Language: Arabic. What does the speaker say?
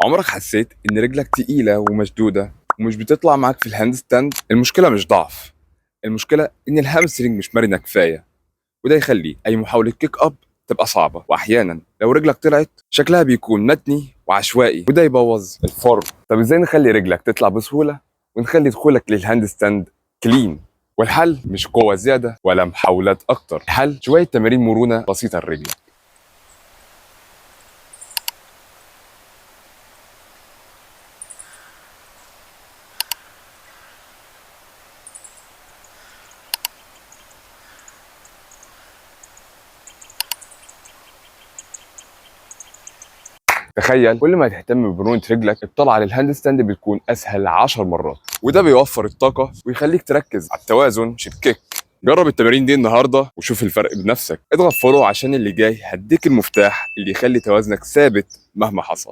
عمرك حسيت ان رجلك تقيلة ومشدودة ومش بتطلع معاك في الهاند ستاند؟ المشكلة مش ضعف، المشكلة ان الهامسترنج مش مرنة كفاية، وده يخلي اي محاولة كيك اب تبقى صعبة. واحيانا لو رجلك طلعت شكلها بيكون متني وعشوائي، وده يبوظ الفورم. طب ازاي نخلي رجلك تطلع بسهولة ونخلي دخولك للهاند ستاند كلين؟ والحل مش قوة زيادة ولا محاولات اكتر، الحل شوية تمارين مرونة بسيطة لرجلك. تخيل كل ما تهتم بمرونة رجلك الطلعة للهاند ستاند بتكون أسهل 10 مرات، وده بيوفر الطاقة ويخليك تركز على التوازن مش الكيك. جرب التمارين دي النهاردة وشوف الفرق بنفسك. اضغط فولو عشان اللي جاي هديك المفتاح اللي يخلي توازنك ثابت مهما حصل.